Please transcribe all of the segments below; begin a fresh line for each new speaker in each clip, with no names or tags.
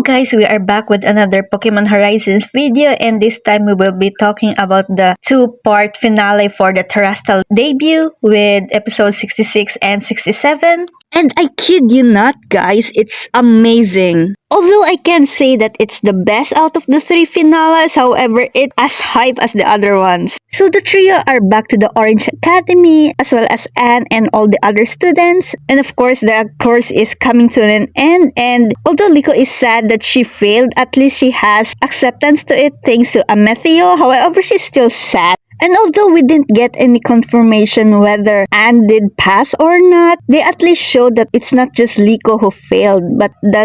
guys, we are back with another Pokemon Horizons video, and this time we will be talking about the two-part finale for the Terrestrial debut with episode 66 and 67. And I kid you not, guys, it's amazing. Although I can't say that it's the best out of the three finales, however, it's as hype as the other ones. So the trio are back to the Orange Academy, as well as Anne and all the other students. And of course, the course is coming to an end. And although Liko is sad that she failed, at least she has acceptance to it thanks to Ametheo. However, she's still sad. And although we didn't get any confirmation whether Anne did pass or not, they at least showed that it's not just Liko who failed, but the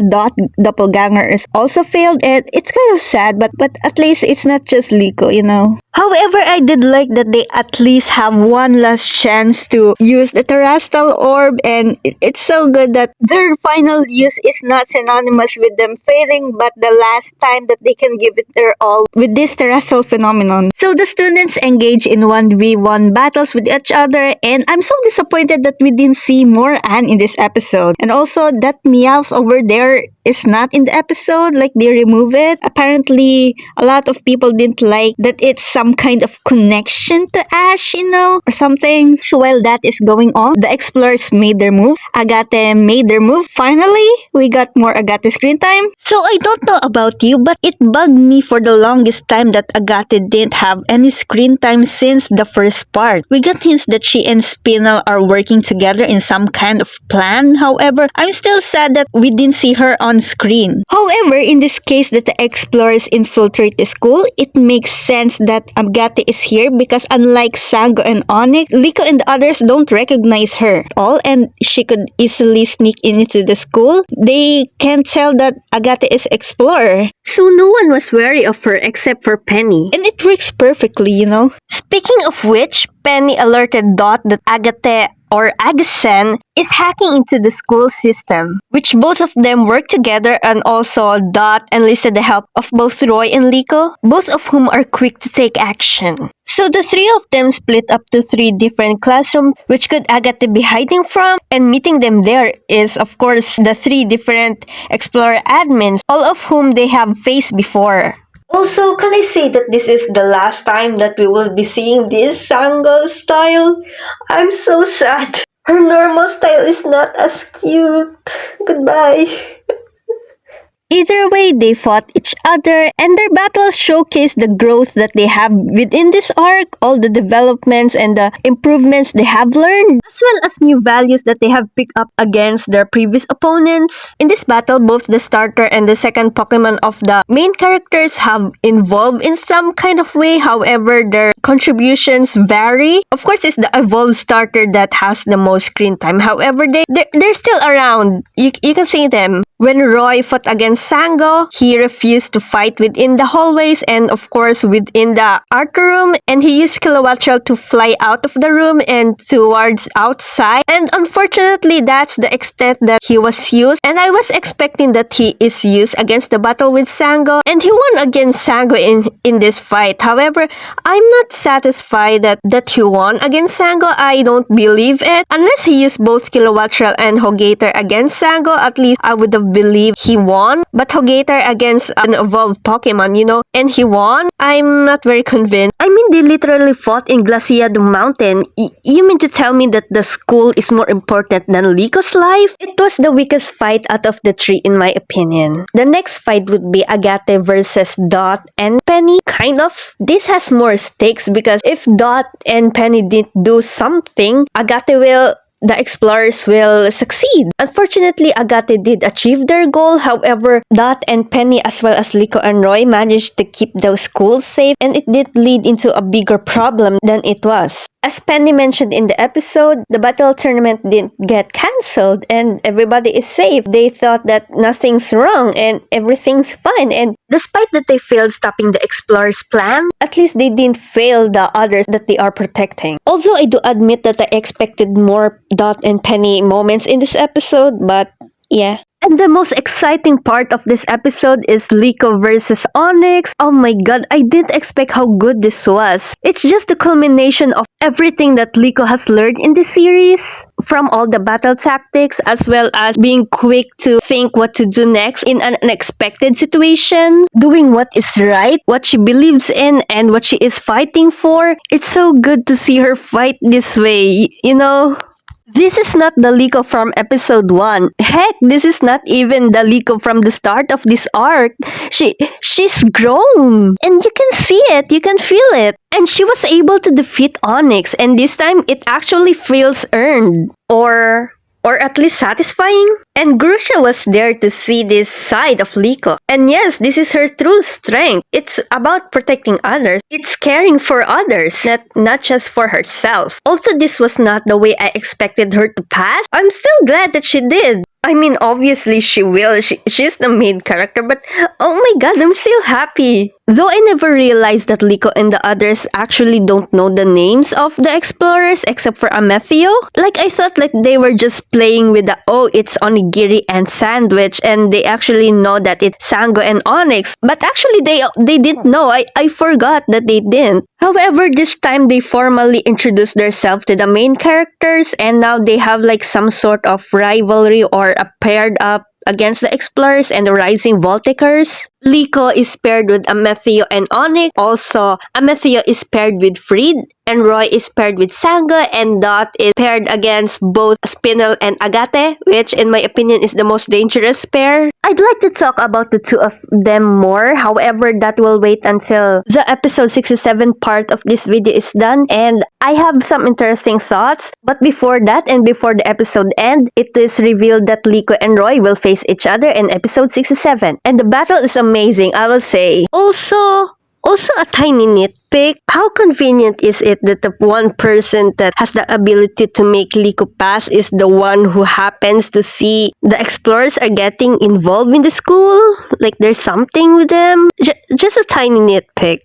doppelganger is also failed, and it's kind of sad, but at least it's not just Liko, you know. However, I did like that they at least have one last chance to use the Terrestrial Orb, and it's so good that their final use is not synonymous with them failing, but the last time that they can give it their all with this Terrestrial phenomenon. So the students engage in 1v1 battles with each other, and I'm so disappointed that we didn't see more Anne in this episode. And also that Meowth over there is not in the episode, like they remove it. Apparently, a lot of people didn't like that it's some kind of connection to Ash, you know, or something. So while that is going on, the explorers made their move. Agate made their move. Finally, we got more Agate screen time. So I don't know about you, but it bugged me for the longest time that Agate didn't have any screen time since the first part. We got hints that she and Spinel are working together in some kind of plan. However, I'm still sad that we didn't see her on screen. However, in this case that the explorers infiltrate the school, it makes sense that Agate is here because unlike Sango and Onyx, Liko and the others don't recognize her at all, and she could easily sneak into the school. They can't tell that Agate is explorer. So no one was wary of her except for Penny. And it works perfectly, you know. Speaking of which, Penny alerted Dot that Agate or Agasen is hacking into the school system, which both of them work together, and also Dot enlisted the help of both Roy and Liko, both of whom are quick to take action. So the three of them split up to three different classrooms, which could Agate be hiding from, and meeting them there is of course the three different Explorer admins, all of whom they have faced before. Also, can I say that this is the last time that we will be seeing this Sango style? I'm so sad. Her normal style is not as cute. Goodbye. Either way, they fought each other, and their battles showcased the growth that they have within this arc, all the developments and the improvements they have learned, as well as new values that they have picked up against their previous opponents. In this battle, both the starter and the second Pokemon of the main characters have involved in some kind of way, however, their contributions vary. Of course, it's the evolved starter that has the most screen time, however, they're still around. You can see them. When Roy fought against Sango, he refused to fight within the hallways and of course within the art room, and he used Kilowattrel to fly out of the room and towards outside, and unfortunately that's the extent that he was used, and I was expecting that he is used against the battle with Sango, and he won against Sango in this fight. However, I'm not satisfied that he won against Sango. I don't believe it. Unless he used both Kilowattrel and Hogator against Sango, at least I would have believed he won. But Hogator against an evolved Pokemon, you know, and he won? I'm not very convinced. I mean, they literally fought in Glaciado Mountain. You mean to tell me that the school is more important than Liko's life? It was the weakest fight out of the three in my opinion. The next fight would be Agate versus Dot and Penny. Kind of. This has more stakes because if Dot and Penny didn't do something, the explorers will succeed. Unfortunately, Agate did achieve their goal. However, Dot and Penny as well as Liko and Roy managed to keep the school safe, and it did lead into a bigger problem than it was. As Penny mentioned in the episode, the battle tournament didn't get cancelled and everybody is safe. They thought that nothing's wrong and everything's fine, and despite that they failed stopping the explorers' plan, at least they didn't fail the others that they are protecting. Although I do admit that I expected more Dot and Penny moments in this episode, but yeah. And the most exciting part of this episode is Liko versus Onyx. Oh my god, I didn't expect how good this was. It's just the culmination of everything that Liko has learned in this series. From all the battle tactics, as well as being quick to think what to do next in an unexpected situation, doing what is right, what she believes in, and what she is fighting for. It's so good to see her fight this way, you know? This is not the Liko from episode 1. Heck, this is not even the Liko from the start of this arc. She's grown. And you can see it, you can feel it. And she was able to defeat Onyx, and this time it actually feels earned. Or at least satisfying. And Grusha was there to see this side of Liko. And yes, this is her true strength. It's about protecting others. It's caring for others, not just for herself. Also, this was not the way I expected her to pass. I'm still glad that she did. I mean, obviously she will. She's the main character, but oh my god, I'm still happy. Though I never realized that Liko and the others actually don't know the names of the explorers except for Amethio. Like, I thought like they were just playing with the, oh, it's Onigiri and Sandwich, and they actually know that it's Sango and Onyx. But actually they didn't know. I forgot that they didn't. However, this time they formally introduced themselves to the main characters, and now they have like some sort of rivalry or a paired up against the Explorers and the Rising Volticers. Liko is paired with Amethio and Onyx. Also, Amethio is paired with Freed, and Roy is paired with Sango, and Dot is paired against both Spinel and Agate, which in my opinion is the most dangerous pair. I'd like to talk about the two of them more, however that will wait until the episode 67 part of this video is done, and I have some interesting thoughts. But before that, and before the episode end, it is revealed that Liko and Roy will face each other in episode 67, and the battle is amazing, I will say. Also a tiny nitpick, how convenient is it that the one person that has the ability to make Liko pass is the one who happens to see the explorers are getting involved in the school? Like there's something with them? Just a tiny nitpick.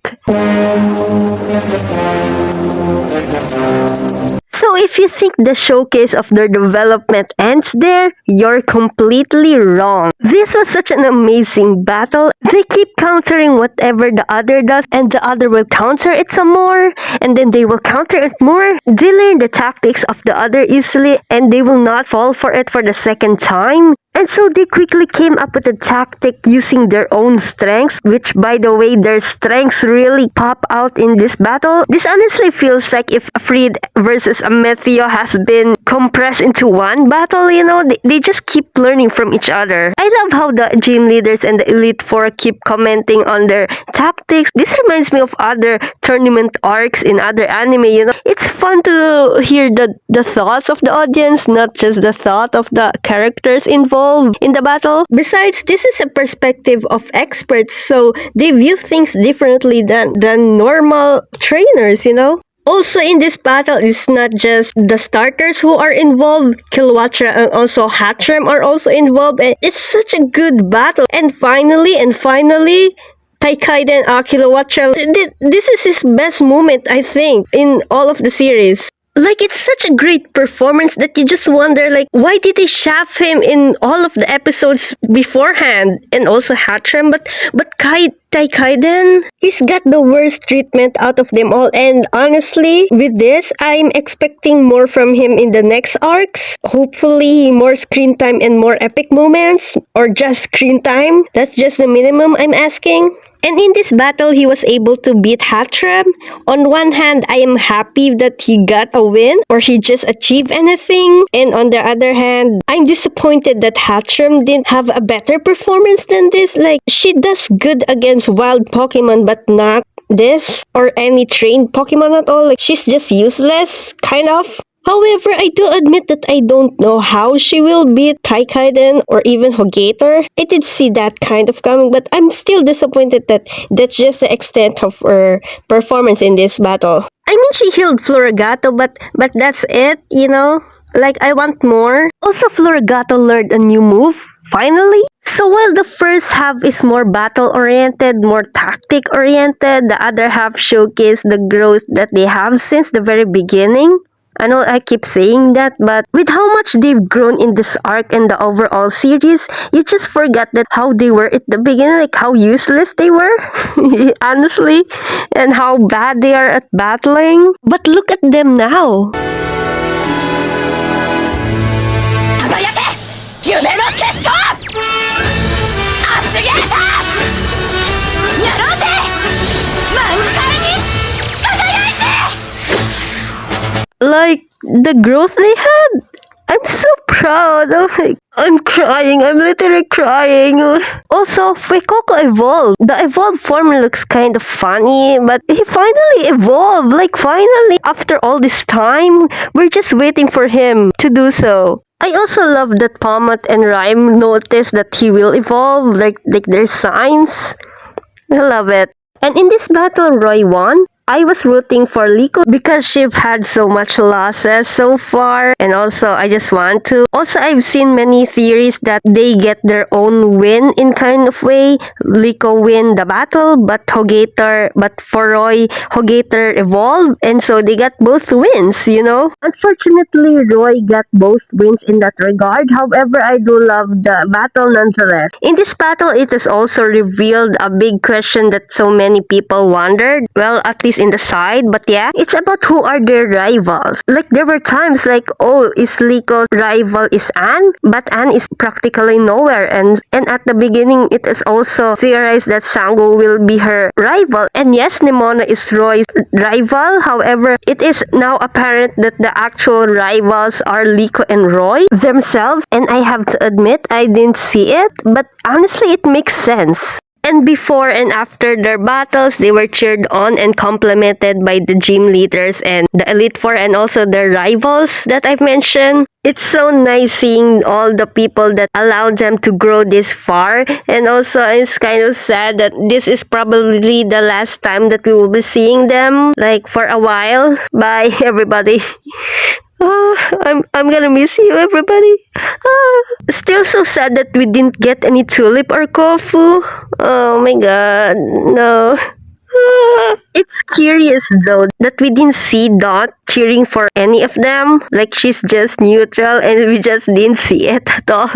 So if you think the showcase of their development ends there, you're completely wrong. This was such an amazing battle. They keep countering whatever the other does, and the other will counter it some more, and then they will counter it more. They learn the tactics of the other easily, and they will not fall for it for the second time. And so they quickly came up with a tactic using their own strengths, which by the way, their strengths really pop out in this battle. This honestly feels like if Freed versus Amethio has been compressed into one battle, you know, they just keep learning from each other. I love how the gym leaders and the Elite Four keep commenting on their tactics. This reminds me of other tournament arcs in other anime, you know. It's fun to hear the thoughts of the audience, not just the thought of the characters involved in the battle. Besides, this is a perspective of experts, so they view things differently than normal trainers, you know. Also in this battle, it's not just the starters who are involved. Kilowattra and also Hattrem are also involved, and it's such a good battle. And finally, Taikaiden Kilowattra, this is his best moment, I think, in all of the series. Like, it's such a great performance that you just wonder, like, why did they shaft him in all of the episodes beforehand? And also Hattrem, but Taikaiden, he's got the worst treatment out of them all. And honestly, with this, I'm expecting more from him in the next arcs. Hopefully, more screen time and more epic moments, or just screen time. That's just the minimum I'm asking. And in this battle, he was able to beat Hattrem. On one hand, I am happy that he got a win or he just achieved anything. And on the other hand, I'm disappointed that Hattrem didn't have a better performance than this. Like, she does good against wild Pokemon, but not this or any trained Pokemon at all. Like, she's just useless, kind of. However, I do admit that I don't know how she will beat Taikaiden or even Hogator. I did see that kind of coming, but I'm still disappointed that that's just the extent of her performance in this battle. I mean, she healed Florigato, but that's it, you know? Like, I want more. Also, Florigato learned a new move, finally. So while the first half is more battle-oriented, more tactic-oriented, the other half showcased the growth that they have since the very beginning.
I know I keep saying that, but with how much they've grown in this arc and the overall series, you just forget that how they were at the beginning, like how useless they were, honestly, and how bad they are at battling. But look at them now.
輝け夢の結晶アシゲーターやろうぜ満開に輝いて
Like the growth they had. I'm so proud. Oh my, I'm crying. I'm literally crying. Also, Fuecoco evolved. The evolved form looks kind of funny, but he finally evolved. Like finally, after all this time, we're just waiting for him to do so. I also love that Pamat and Rhyme notice that he will evolve. Like there's signs. I love it. And in this battle, Roy won. I was rooting for Liko because she've had so much losses so far, and also I just want to. Also, I've seen many theories that they get their own win in kind of way. Liko win the battle, but for Roy, Hogator evolved, and so they got both wins, you know? Unfortunately, Roy got both wins in that regard. However, I do love the battle nonetheless. In this battle, it is also revealed a big question that so many people wondered. Well, at least in the side, but yeah, it's about who are their rivals. Like there were times like, oh, is Liko's rival is Anne, but Anne is practically nowhere, and at the beginning it is also theorized that Sango will be her rival, and yes, Nimona is Roy's rival. However, it is now apparent that the actual rivals are Liko and Roy themselves, and I have to admit I didn't see it, but honestly it makes sense. And before and after their battles, they were cheered on and complimented by the gym leaders and the Elite Four and also their rivals that I've mentioned. It's so nice seeing all the people that allowed them to grow this far. And also, it's kind of sad that this is probably the last time that we will be seeing them, like for a while. Bye, everybody. I'm gonna miss you, everybody. Still so sad that we didn't get any Tulip or Kofu. Oh my god, no. It's curious though that we didn't see Dot cheering for any of them. Like she's just neutral and we just didn't see it at all.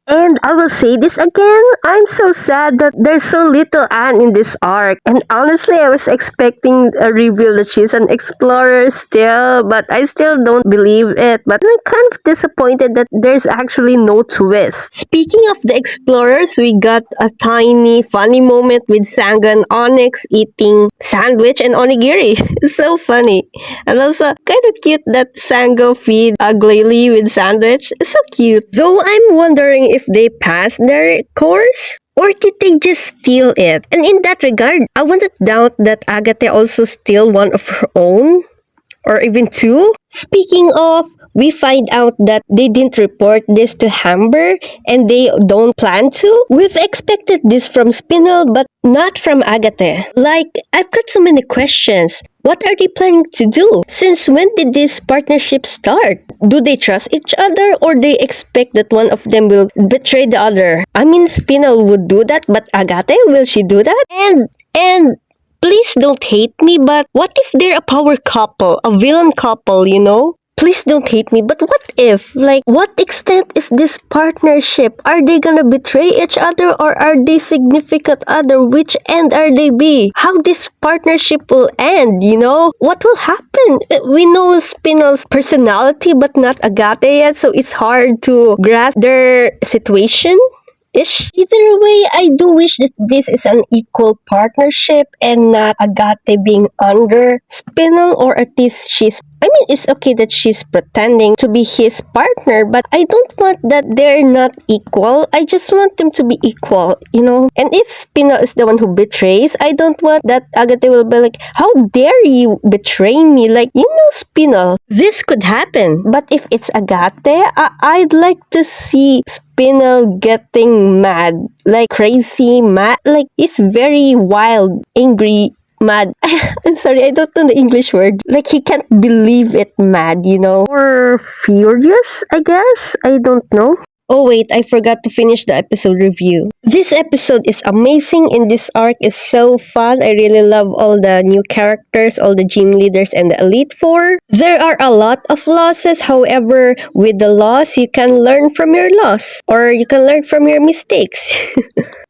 And I will say this again, I'm so sad that there's so little Anne in this arc. And honestly, I was expecting a reveal that she's an explorer still, but I still don't believe it. But I'm kind of disappointed that there's actually no twist. Speaking of the explorers, we got a tiny funny moment with Sanga and Onyx eating sandwich and onigiri. It's so funny. And also kind of cute that Sango feed Glalie with sandwich. It's so cute. Though I'm wondering if they passed their course, or did they just steal it? And in that regard, I wouldn't doubt that Agate also steal one of her own, or even two. Speaking of, we find out that they didn't report this to Hamber and they don't plan to. We've expected this from Spinel, but not from Agate. Like, I've got so many questions. What are they planning to do? Since when did this partnership start? Do they trust each other or they expect that one of them will betray the other? I mean, Spinel would do that, but Agate, will she do that? And please don't hate me, but what if they're a power couple, a villain couple, you know? Please don't hate me, but what if? Like, what extent is this partnership? Are they gonna betray each other or are they significant other? Which end are they be? How this partnership will end, you know? What will happen? We know Spinel's personality but not Agate yet, so it's hard to grasp their situation. Either way, I do wish that this is an equal partnership and not Agate being under Spinel, or at least it's okay that she's pretending to be his partner, but I don't want that they're not equal. I just want them to be equal, you know? And if Spinel is the one who betrays, I don't want that Agate will be like, how dare you betray me? Like, you know, Spinel, this could happen. But if it's Agate, I'd like to see Spinel getting mad, like crazy mad, like it's very wild, angry, mad. I'm sorry, I don't know the English word. Like he can't believe it mad, you know? Or furious, I guess? I don't know. Oh wait, I forgot to finish the episode review. This episode is amazing and this arc is so fun. I really love all the new characters, all the gym leaders and the Elite Four. There are a lot of losses, however, with the loss, you can learn from your loss or you can learn from your mistakes.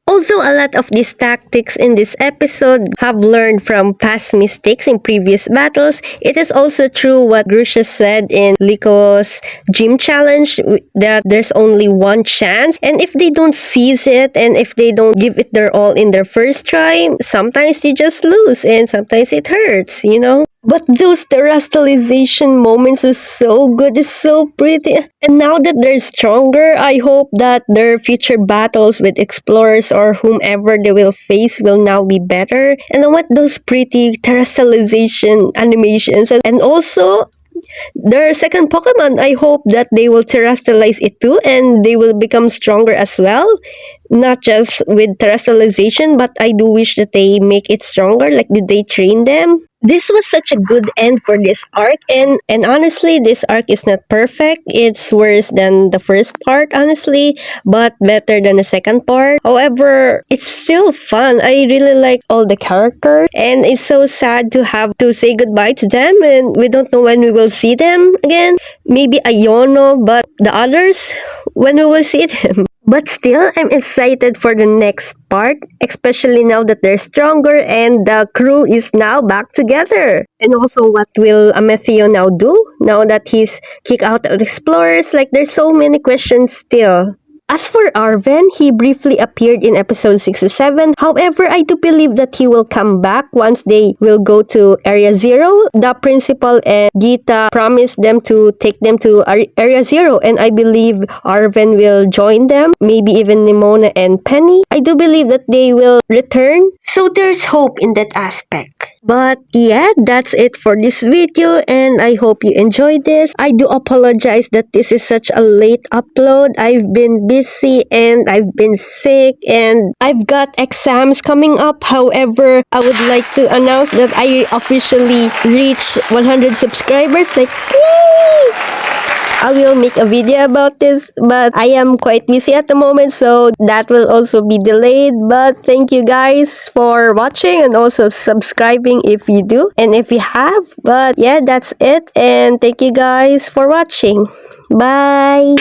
Although a lot of these tactics in this episode have learned from past mistakes in previous battles, it is also true what Grusha said in Lico's gym challenge that there's only one chance, and if they don't seize it and if they don't give it their all in their first try, sometimes you just lose and sometimes it hurts, you know? But those terrestrialization moments are so good, it's so pretty. And now that they're stronger, I hope that their future battles with explorers or whomever they will face will now be better. And I want those pretty terrestrialization animations. And also, their second Pokemon, I hope that they will terrestrialize it too and they will become stronger as well. Not just with terrestrialization, but I do wish that they make it stronger. Like, did they train them? This was such a good end for this arc, and honestly, this arc is not perfect. It's worse than the first part, honestly, but better than the second part. However, it's still fun. I really like all the characters, and it's so sad to have to say goodbye to them, and we don't know when we will see them again. Maybe Iono, but the others, when we will see them. But still, I'm excited for the next part, especially now that they're stronger and the crew is now back together. And also, what will Ametheo now do now that he's kicked out of Explorers? Like, there's so many questions still. As for Arven, he briefly appeared in episode 67. However, I do believe that he will come back once they will go to Area Zero. The principal and Gita promised them to take them to Area Zero, and I believe Arven will join them, maybe even Nimona and Penny. I do believe that they will return, so there's hope in that aspect. But yeah, that's it for this video and I hope you enjoyed this. I do apologize that this is such a late upload. I've been busy and I've been sick and I've got exams coming up. However, I would like to announce that I officially reached 100 subscribers. Like, yay! I will make a video about this, but I am quite busy at the moment, so that will also be delayed. But thank you guys for watching and also subscribing if you do and if you have. But yeah, that's it, and thank you guys for watching. Bye!